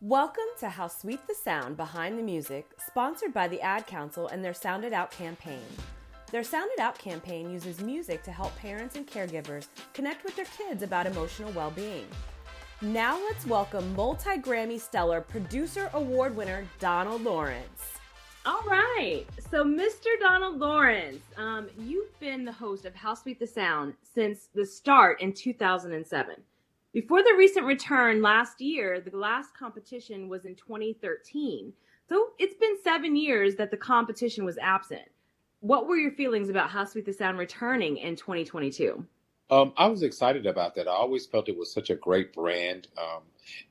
Welcome to How Sweet the Sound Behind the Music, sponsored by the Ad Council and their Sound It Out campaign. Their Sound It Out campaign uses music to help parents and caregivers connect with their kids about emotional well-being. Now let's welcome multi-Grammy stellar producer award winner Donald Lawrence. All right, so Mr. Donald Lawrence, you've been the host of How Sweet the Sound since the start in 2007. Before the recent return last year, the last competition was in 2013. So it's been 7 years that the competition was absent. What were your feelings about How Sweet the Sound returning in 2022? I was excited about that. I always felt it was such a great brand.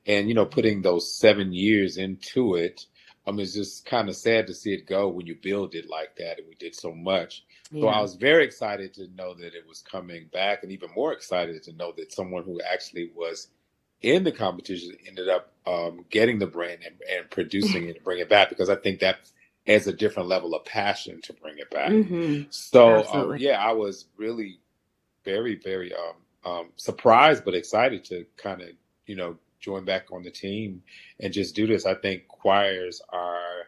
And, putting those 7 years into it, it's just kind of sad to see it go when you build it like that. And we did so much. So I Yeah. was very excited to know that it was coming back, and even more excited to know that someone who actually was in the competition ended up getting the brand and producing it and bring it back, because I think that adds a different level of passion to bring it back. Mm-hmm. So, Absolutely. yeah, I was really very, very surprised, but excited to kind of, join back on the team and just do this. I think choirs are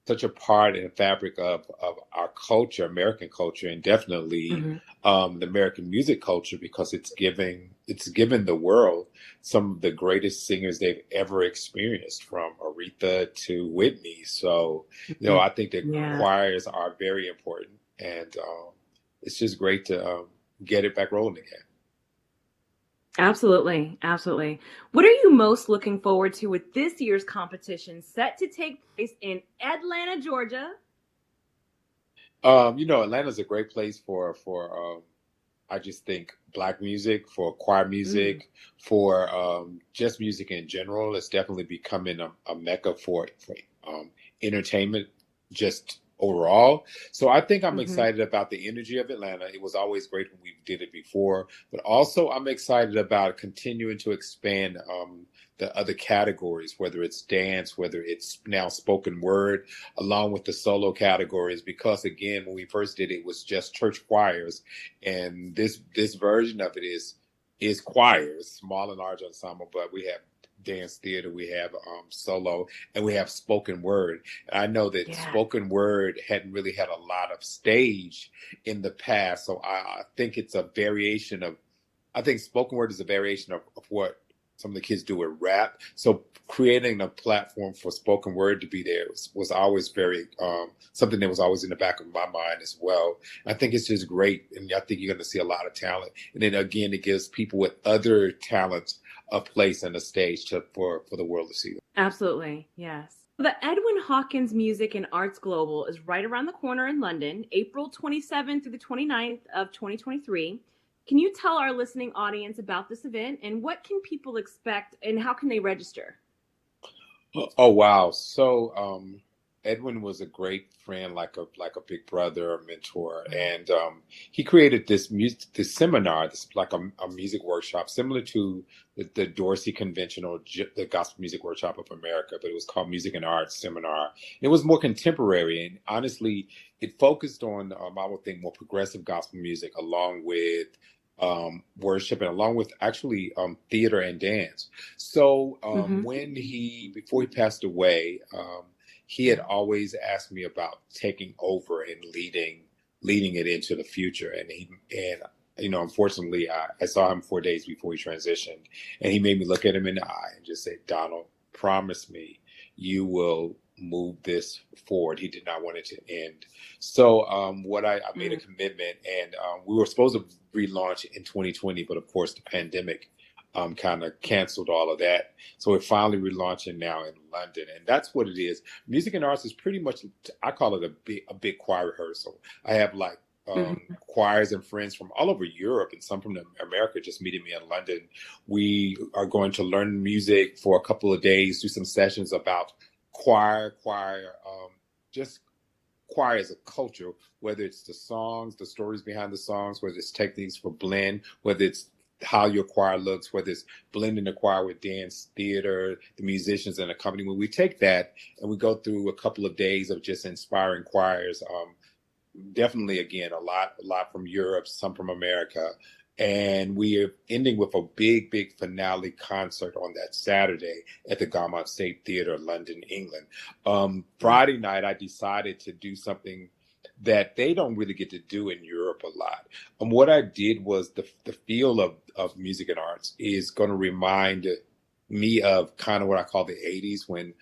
such a part and fabric of our culture, American culture, and definitely Mm-hmm. the American music culture, because it's given the world some of the greatest singers they've ever experienced, from Aretha to Whitney. So, I think that Yeah. choirs are very important, and it's just great to get it back rolling again. Absolutely. Absolutely. What are you most looking forward to with this year's competition set to take place in Atlanta, Georgia? Atlanta's a great place for I just think Black music, for choir Mm, music, for just music in general. It's definitely becoming a mecca for entertainment, just overall. So I think I'm mm-hmm. excited about the energy of Atlanta. It was always great when we did it before, but also I'm excited about continuing to expand the other categories, whether it's dance, whether it's now spoken word, along with the solo categories. Because again, when we first did it, it was just church choirs, and this version of it is choirs, small and large ensemble, but we have dance theater, we have solo, and we have spoken word. And I know that Yeah. spoken word hadn't really had a lot of stage in the past, so I think it's a variation of. I think spoken word is a variation of what some of the kids do with rap. So creating a platform for spoken word to be there was always very something that was always in the back of my mind as well. I think it's just great, and I think you're going to see a lot of talent. And then again, it gives people with other talents a place and a stage for the world to see them. Absolutely. Yes. The Edwin Hawkins Music and Arts Global is right around the corner in London, April 27th through the 29th of 2023. Can you tell our listening audience about this event and what can people expect and how can they register? Oh wow! So Edwin was a great friend, like a big brother, a mentor, and he created this seminar, this like a music workshop similar to the Dorsey Convention, or the Gospel Music Workshop of America, but it was called Music and Arts Seminar. It was more contemporary, and honestly, it focused on I would think more progressive gospel music, along with worship, and along with actually theater and dance. So Mm-hmm. before he passed away, he had always asked me about taking over and leading it into the future. And unfortunately, I saw him 4 days before he transitioned, and he made me look at him in the eye and just say, "Donald, promise me you will move this forward." He did not want it to end. So what I made a Mm. commitment, and we were supposed to relaunch in 2020, but of course the pandemic kind of canceled all of that. So we're finally relaunching now in London, and that's what it is. Music and arts is pretty much, I call it a big choir rehearsal. I have like Mm-hmm. choirs and friends from all over Europe, and some from America just meeting me in London. We are going to learn music for a couple of days, do some sessions about choir, just choir as a culture, whether it's the songs, the stories behind the songs, whether it's techniques for blend, whether it's how your choir looks, whether it's blending the choir with dance, theater, the musicians and accompaniment. We take that and we go through a couple of days of just inspiring choirs. Definitely, again, a lot from Europe, some from America, And we are ending with a big, big finale concert on that Saturday at the Gaumont State Theatre, London, England. Friday night, I decided to do something that they don't really get to do in Europe a lot. What I did was the feel of music and arts is going to remind me of kind of what I call the 80s when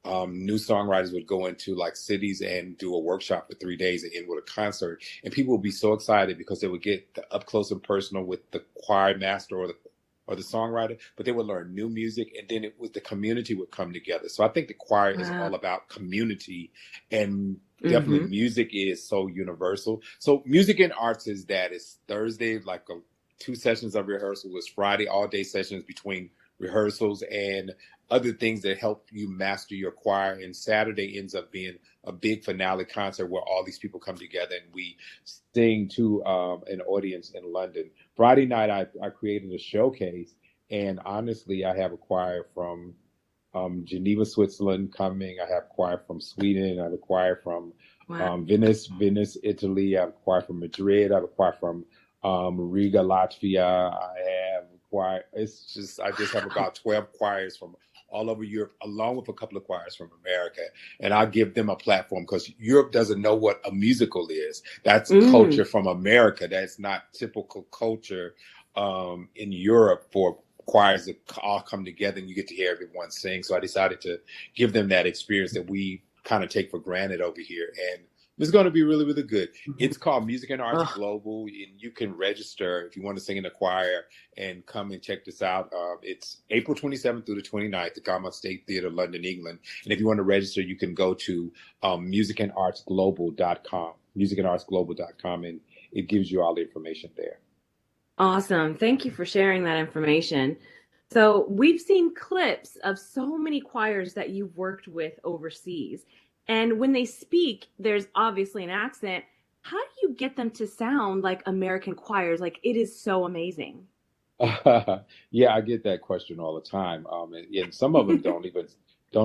new songwriters would go into like cities and do a workshop for 3 days and end with a concert. And people would be so excited because they would get the up close and personal with the choir master or the songwriter, but they would learn new music, and then it was the community would come together. So I think the choir is Wow. all about community, and definitely Mm-hmm. music is so universal. So music and arts is that. It's Thursday, like 2 sessions of rehearsal. It's Friday, all day sessions between rehearsals and other things that help you master your choir. And Saturday ends up being a big finale concert where all these people come together and we sing to an audience in London. Friday night, I created a showcase, and honestly, I have a choir from Geneva, Switzerland coming. I have a choir from Sweden. I have a choir from Wow. Venice, Italy. I have a choir from Madrid. I have a choir from Riga, Latvia. I have a choir. I just have about 12 choirs from all over Europe, along with a couple of choirs from America. And I'll give them a platform because Europe doesn't know what a musical is. That's Mm. culture from America. That's not typical culture in Europe for choirs that all come together and you get to hear everyone sing. So I decided to give them that experience that we kind of take for granted over here. And it's going to be really, really good. It's called Music and Arts Oh, Global, and you can register if you want to sing in the choir and come and check this out. It's April 27th through the 29th at Gaumont State Theatre, London, England. And if you want to register, you can go to musicandartsglobal.com, musicandartsglobal.com, and it gives you all the information there. awesome. Thank you for sharing that information. So, we've seen clips of so many choirs that you've worked with overseas. And when they speak, there's obviously an accent. How do you get them to sound like American choirs? Like, it is so amazing. Yeah, I get that question all the time. And some of them don't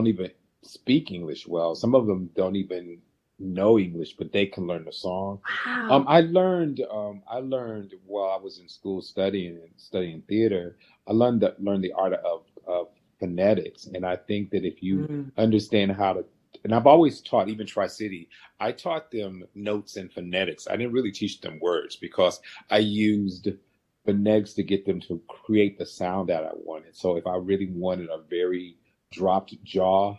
even speak English well. Some of them don't even know English, but they can learn the song. Wow. I learned while I was in school studying theater. I learned the art of phonetics, and I think that if you Mm. understand how to, and I've always taught, even Tri-City, I taught them notes and phonetics. I didn't really teach them words because I used phonetics to get them to create the sound that I wanted. So if I really wanted a very dropped jaw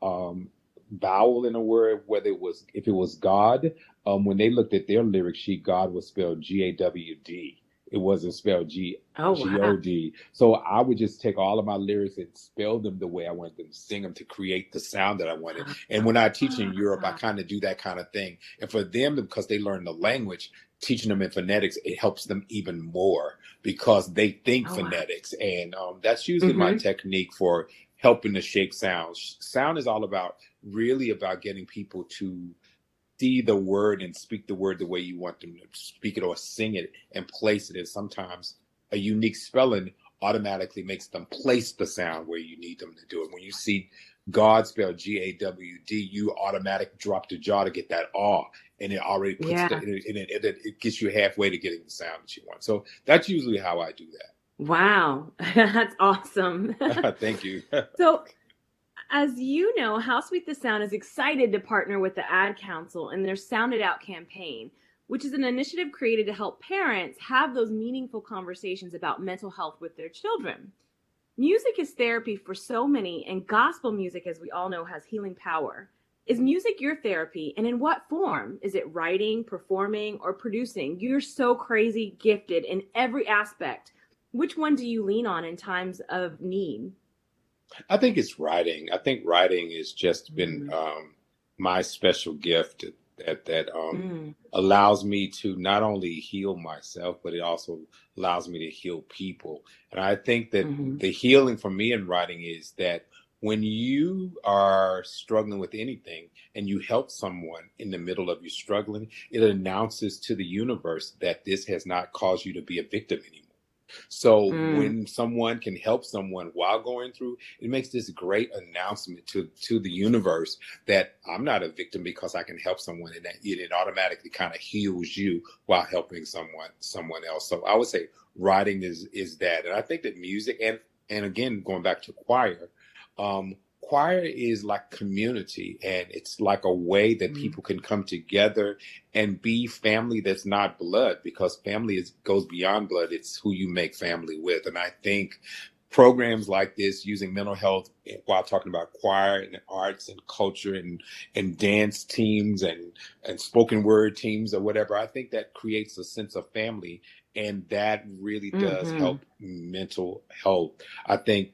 um, vowel in a word, whether it was if it was God, when they looked at their lyric sheet, God was spelled Gawd. It wasn't spelled Oh, wow. God. So I would just take all of my lyrics and spell them the way I wanted them to sing them to create the sound that I wanted. And when I teach in Europe, I kind of do that kind of thing. And for them, because they learn the language, teaching them in phonetics, it helps them even more because they think Oh, wow. phonetics. And that's usually my Mm-hmm. technique for helping to shape sound. Sound is all about really about getting people to see the word and speak the word the way you want them to speak it or sing it and place it. And sometimes a unique spelling automatically makes them place the sound where you need them to do it. When you see God spelled Gawd, you automatic drop the jaw to get that awe. And it already puts Yeah. it gets you halfway to getting the sound that you want. So that's usually how I do Wow. That's awesome. that. Thank you. So, as you know, How Sweet the Sound is excited to partner with the Ad Council in their Sound It Out campaign, which is an initiative created to help parents have those meaningful conversations about mental health with their children. Music is therapy for so many, and gospel music, as we all know, has healing power. Is music your therapy, and in what form? Is it writing, performing, or producing? You're so crazy gifted in every aspect. Which one do you lean on in times of need? I think it's writing. I think writing has just been Mm. my special gift that Mm. allows me to not only heal myself, but it also allows me to heal people. And I think that Hmm. the healing for me in writing is that when you are struggling with anything and you help someone in the middle of you struggling, it announces to the universe that this has not caused you to be a victim anymore. So Mm. when someone can help someone while going through, it makes this great announcement to the universe that I'm not a victim because I can help someone, and that it automatically kind of heals you while helping someone else. So I would say writing is that, and I think that music and again going back to choir, choir is like community, and it's like a way that Mm. people can come together and be family that's not blood, because family goes beyond blood. It's who you make family with. And I think programs like this, using mental health while talking about choir and arts and culture and dance teams and spoken word teams or whatever, I think that creates a sense of family, and that really does Hmm. help mental health. I think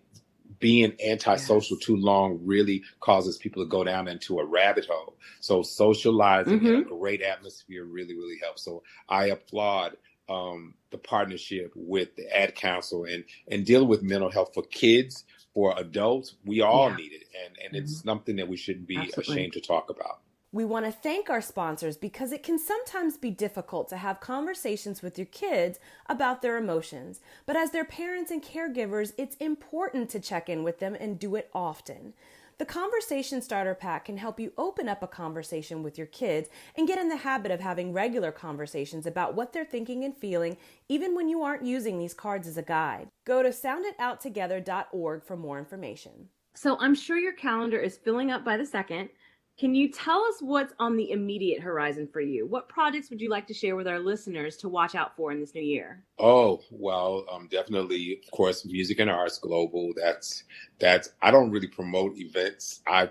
being antisocial Yes. too long really causes people to go down into a rabbit hole. So socializing in a Hmm. great atmosphere really, really helps. So I applaud the partnership with the Ad Council and dealing with mental health for kids, for adults. We all Yeah. need it, and Hmm. it's something that we shouldn't be Absolutely. ashamed to talk about. We want to thank our sponsors because it can sometimes be difficult to have conversations with your kids about their emotions. But as their parents and caregivers, it's important to check in with them and do it often. The Conversation Starter Pack can help you open up a conversation with your kids and get in the habit of having regular conversations about what they're thinking and feeling, even when you aren't using these cards as a guide. Go to sounditouttogether.org for more information. So I'm sure your calendar is filling up by the second. Can you tell us what's on the immediate horizon for you? What projects would you like to share with our listeners to watch out for in this new year? Oh, well, definitely, of course, Music and Arts Global. That's I don't really promote events. I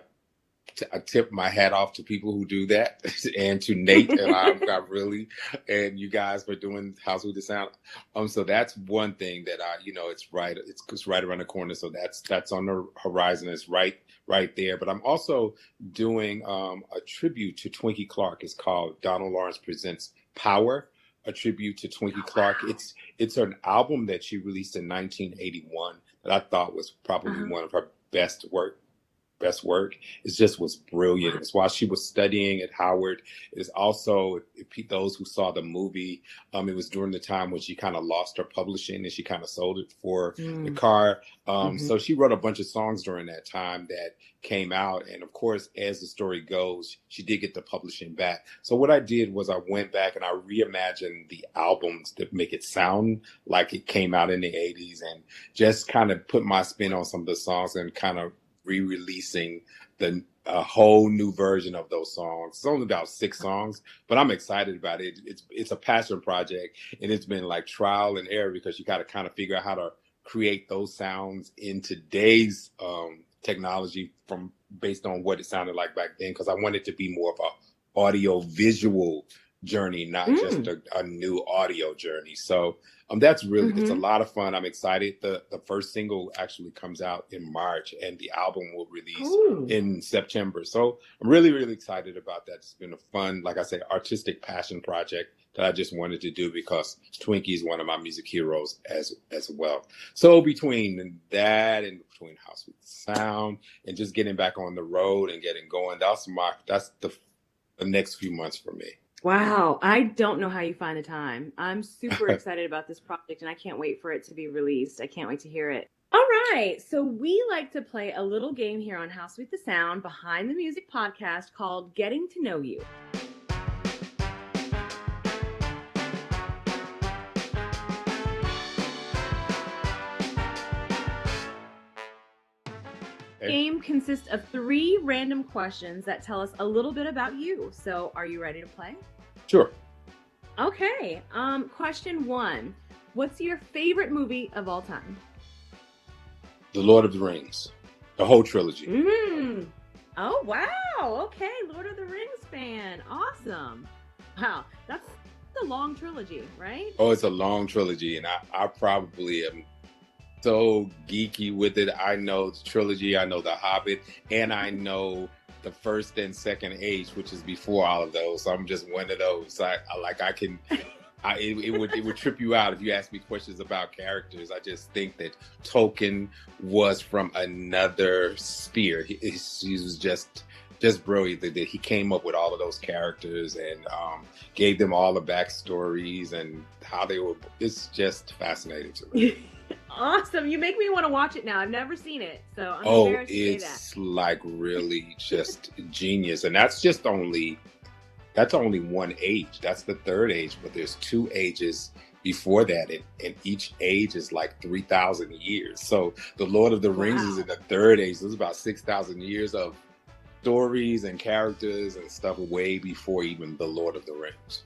tip my hat off to people who do that, and to Nate and I really, and you guys for doing House with the Sound. So that's one thing that it's right around the corner. So that's on the horizon. It's right there. But I'm also doing a tribute to Twinkie Clark. It's called Donald Lawrence Presents Power, a tribute to Twinkie Clark. It's an album that she released in 1981 that I thought was probably one of her best work. It just was brilliant. It was while she was studying at Howard. It is also, if those who saw the movie, it was during the time when she kind of lost her publishing and she kind of sold it for the Mm. car. Hmm. So she wrote a bunch of songs during that time that came out. And of course, as the story goes, she did get the publishing back. So what I did was I went back and I reimagined the albums to make it sound like it came out in the 80s, and just kind of put my spin on some of the songs and kind of re-releasing a whole new version of those songs. It's only about 6 songs, but I'm excited about it. It's a passion project, and it's been like trial and error, because you got to kind of figure out how to create those sounds in today's technology from based on what it sounded like back then. Because I want it to be more of a audio visual journey, not just Mm. a new audio journey. So that's really, it's a Hmm. lot of fun. I'm excited. The first single actually comes out in March, and the album will release Ooh. in September. So I'm really, really excited about that. It's been a fun, like I said, artistic passion project that I just wanted to do because Twinkie is one of my music heroes as well. So between that and between House with Sound and just getting back on the road and getting going, that's the next few months for me. Wow, I don't know how you find the time. I'm super excited about this project and I can't wait for it to be released. I can't wait to hear it. All right, so we like to play a little game here on House with the Sound Behind the Music podcast called Getting to Know You. Game consists of 3 random questions that tell us a little bit about you. So, are you ready to play? Sure. Okay. Question 1. What's your favorite movie of all time? The Lord of the Rings, the whole trilogy. Oh, wow. Okay, Lord of the Rings fan. Awesome. Wow, that's a long trilogy, right? Oh, it's a long trilogy, and I probably am so geeky with it. I know the trilogy, I know The Hobbit, and I know the first and second age, which is before all of those. So I'm just one of those. It would trip you out if you ask me questions about characters. I just think that Tolkien was from another sphere. He was just just brilliant that he came up with all of those characters and gave them all the backstories and how they were. It's just fascinating to me. Awesome. You make me want to watch it now. I've never seen it, so I'm Oh, embarrassed to say that. it's like really just genius. And that's only one age. That's the third age, but there's two ages before that, and each age is like 3,000 years. So the Lord of the Rings is in the third age. There's about 6,000 years of stories and characters and stuff way before even the Lord of the Rings.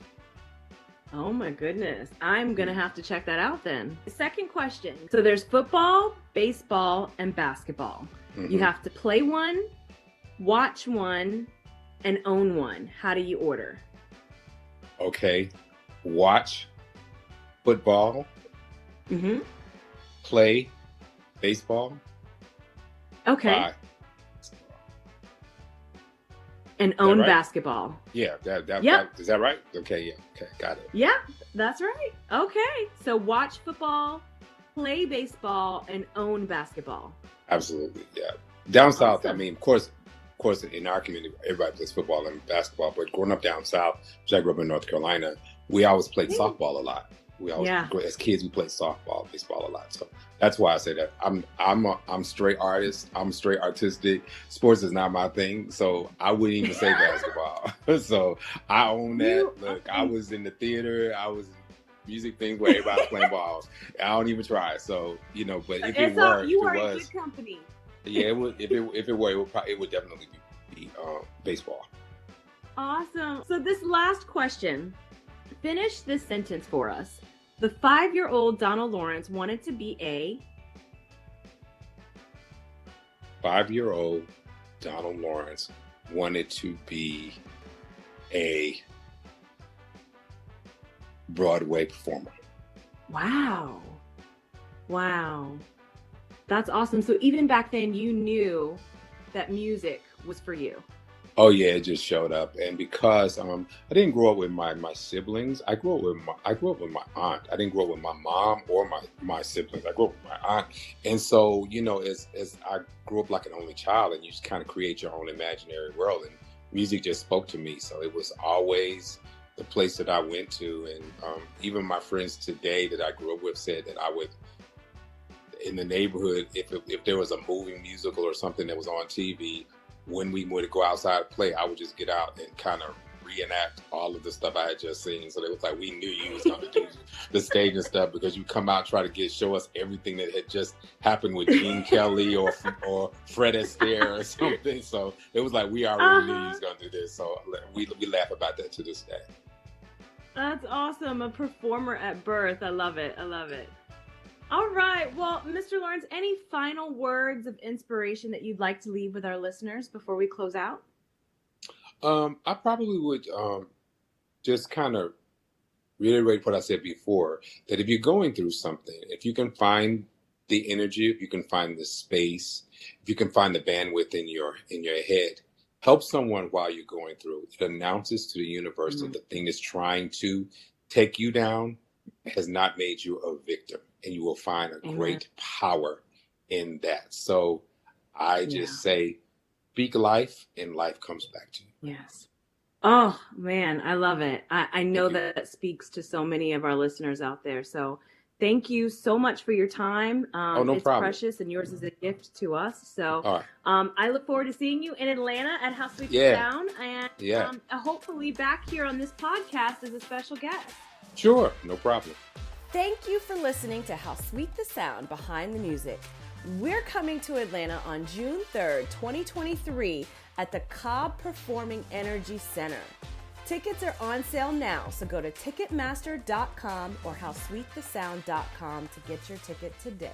Oh my goodness. I'm going to have to check that out then. Second question. So there's football, baseball, and basketball. Mhm. You have to play one, watch one, and own one. How do you order? Okay. Watch football, Mm-hmm. play baseball, Okay. buy. And own right? basketball. Yeah, Yep. is that right? Okay, yeah. Okay, got it. Yeah, that's right. Okay. So watch football, play baseball, and own basketball. Absolutely, yeah. Down south, I Awesome. mean, of course, in our community, everybody plays football and basketball. But growing up down south, which I grew up in North Carolina, we always played softball a lot. We always, Yeah. as kids, we played softball, baseball a lot. So that's why I say that I'm straight artist. I'm straight artistic. Sports is not my thing, so I wouldn't even say basketball. So I own that. Look, I was in the theater. I was in music things where everybody was playing balls. I don't even try. So but if it were, You if are it in was, good company. yeah, it would. If it were, it would definitely be baseball. Awesome. So this last question, finish this sentence for us. The 5-year-old Donald Lawrence wanted to be a 5-year-old Donald Lawrence wanted to be a Broadway performer. Wow. That's awesome. So even back then you knew that music was for you. Oh yeah, it just showed up, and because I didn't grow up with my siblings, I grew up with my aunt. I didn't grow up with my mom or my siblings. I grew up with my aunt, and so as I grew up like an only child, and you just kind of create your own imaginary world, and music just spoke to me. So it was always the place that I went to, and even my friends today that I grew up with said that I would, in the neighborhood, if there was a movie musical or something that was on TV. When we would go outside to play, I would just get out and kind of reenact all of the stuff I had just seen. So it was like we knew you was going to do the stage and stuff, because you come out, try to show us everything that had just happened with Gene Kelly or Fred Astaire or something. So it was like we already knew you was going to do this. So we laugh about that to this day. That's awesome. A performer at birth. I love it. All right. Well, Mr. Lawrence, any final words of inspiration that you'd like to leave with our listeners before we close out? I probably would just kind of reiterate what I said before, that if you're going through something, if you can find the energy, if you can find the space, if you can find the bandwidth in your head, help someone while you're going through. It announces to the universe that the thing that's trying to take you down has not made you a victim, and you will find a great power in that. So I just say, speak life, and life comes back to you. Yes. Oh, man, I love it. I know that speaks to so many of our listeners out there. So thank you so much for your time. No it's problem. precious, and yours is a gift to us. So All right. I look forward to seeing you in Atlanta at How Sweet the Sound, and hopefully back here on this podcast as a special guest. Sure, no problem. Thank you for listening to How Sweet the Sound Behind the Music. We're coming to Atlanta on June 3rd, 2023 at the Cobb Performing Energy Center. Tickets are on sale now, so go to Ticketmaster.com or HowSweetTheSound.com to get your ticket today.